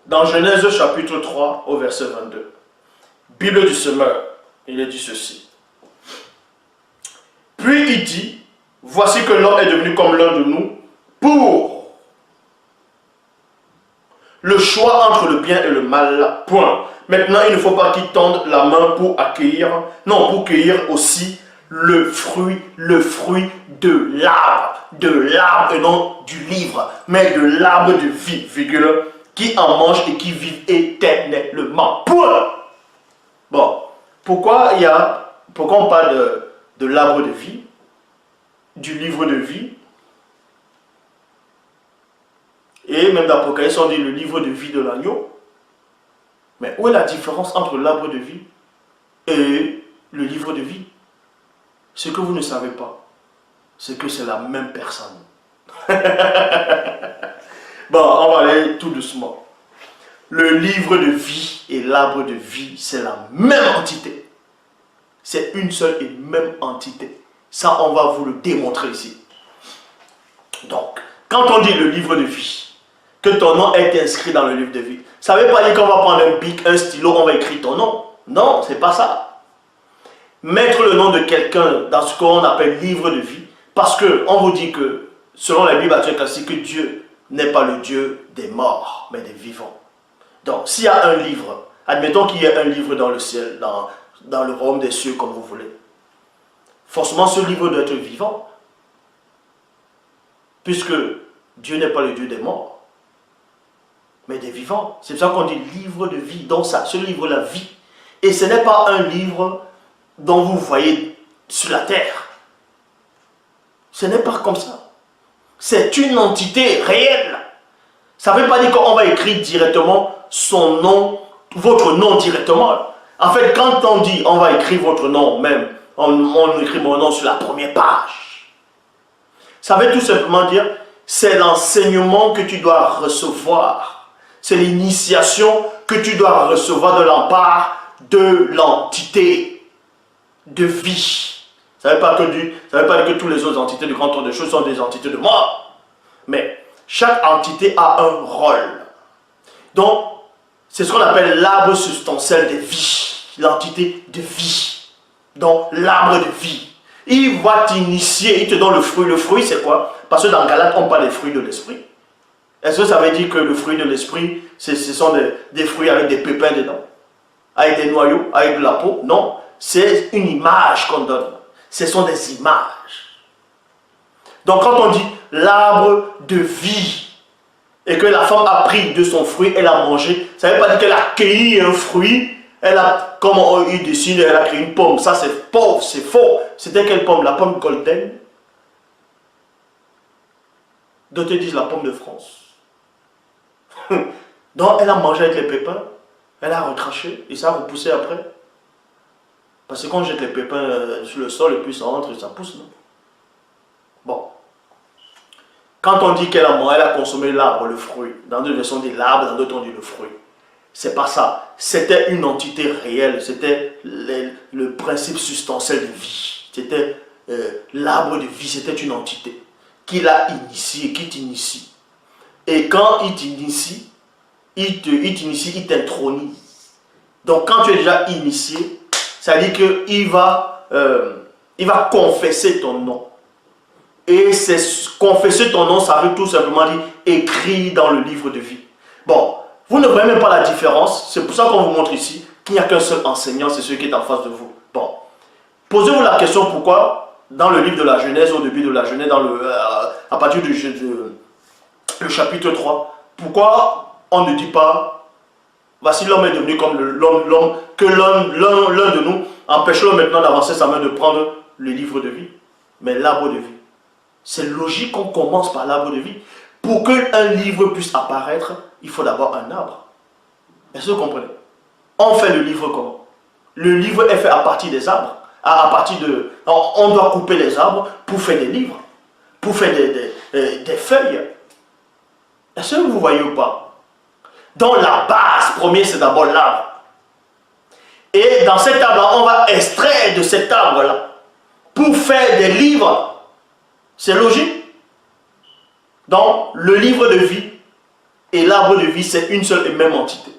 Dans Genèse chapitre 3 au verset 22, Bible du semeur, il est dit ceci. Puis il dit, voici que l'homme est devenu comme l'un de nous pour le choix entre le bien et le mal. Point. Maintenant, il ne faut pas qu'il tende la main pour accueillir, non, pour cueillir aussi le fruit de l'arbre et non du livre, mais de l'arbre de vie, virgule, qui en mange et qui vit éternellement. Point. Bon, pourquoi on parle de l'arbre de vie, du livre de vie, et même d'Apocalypse, on dit le livre de vie de l'agneau. Mais où est la différence entre l'arbre de vie et le livre de vie? Ce que vous ne savez pas, c'est que c'est la même personne. Bon, on va aller tout doucement. Le livre de vie et l'arbre de vie, c'est la même entité. C'est une seule et même entité. Ça, on va vous le démontrer ici. Donc, quand on dit le livre de vie, que ton nom est inscrit dans le livre de vie, ça ne veut pas dire qu'on va prendre un bic, un stylo, on va écrire ton nom. Non, c'est pas ça. Mettre le nom de quelqu'un dans ce qu'on appelle livre de vie, parce qu'on vous dit que, selon la Bible classique, que Dieu n'est pas le Dieu des morts, mais des vivants. Donc, s'il y a un livre, admettons qu'il y ait un livre dans le ciel, dans le royaume des cieux, comme vous voulez, forcément ce livre doit être vivant, puisque Dieu n'est pas le Dieu des morts, mais des vivants. C'est pour ça qu'on dit livre de vie. Donc ça, ce livre, la vie. Et ce n'est pas un livre dont vous voyez sur la terre. Ce n'est pas comme ça. C'est une entité réelle. Ça ne veut pas dire qu'on va écrire directement son nom, votre nom directement. En fait, quand on dit on va écrire votre nom même, on écrit mon nom sur la première page. Ça veut tout simplement dire, c'est l'enseignement que tu dois recevoir. C'est l'initiation que tu dois recevoir de la part de l'entité de vie. Ça ne veut pas dire que toutes les autres entités du grand tour des choses sont des entités de mort. Mais chaque entité a un rôle. Donc, c'est ce qu'on appelle l'arbre substantiel de vie. L'entité de vie. Donc, l'arbre de vie. Il va t'initier, il te donne le fruit. Le fruit, c'est quoi? Parce que dans Galates, on parle des fruits de l'esprit. Est-ce que ça veut dire que le fruit de l'esprit, ce sont des fruits avec des pépins dedans? Avec des noyaux, avec de la peau? Non, c'est une image qu'on donne. Ce sont des images. Donc quand on dit l'arbre de vie, et que la femme a pris de son fruit, elle a mangé, ça ne veut pas dire qu'elle a cueilli un fruit, elle a, comme il dessine, elle a créé une pomme. Ça c'est pauvre, c'est faux. C'était quelle pomme? La pomme golden? D'autres disent la pomme de France. Donc elle a mangé avec les pépins, elle a retranché et ça a repoussé après. Parce que quand on jette les pépins sur le sol et puis ça rentre et ça pousse, non? Bon. Quand on dit qu'elle a mangé, elle a consommé l'arbre, le fruit. Dans d'autres versions on dit l'arbre, dans d'autres on dit le fruit. C'est pas ça. C'était une entité réelle, c'était le principe substantiel de vie. C'était l'arbre de vie, c'était une entité qui l'a initié, qui t'initie. Et quand il t'initie, il t'intronise. Donc quand tu es déjà initié, ça veut dire qu'il va confesser ton nom. Et c'est confesser ton nom, ça veut tout simplement dire écrit dans le livre de vie. Bon, vous ne voyez même pas la différence. C'est pour ça qu'on vous montre ici qu'il n'y a qu'un seul enseignant, c'est celui qui est en face de vous. Bon, posez-vous la question pourquoi dans le livre de la Genèse, au début de la Genèse, à partir du le chapitre 3, pourquoi on ne dit pas, voici l'homme est devenu comme l'homme, que l'un de nous, empêchons maintenant d'avancer sa main de prendre le livre de vie, mais l'arbre de vie. C'est logique qu'on commence par l'arbre de vie. Pour qu'un livre puisse apparaître, il faut d'abord un arbre. Est-ce que vous comprenez? On fait le livre comment? Le livre est fait à partir des arbres. On doit couper les arbres pour faire des livres, pour faire des feuilles. Est-ce que vous voyez ou pas? Donc la base première, c'est d'abord l'arbre. Et dans cet arbre-là, on va extraire de cet arbre-là pour faire des livres. C'est logique. Donc le livre de vie et l'arbre de vie, c'est une seule et même entité.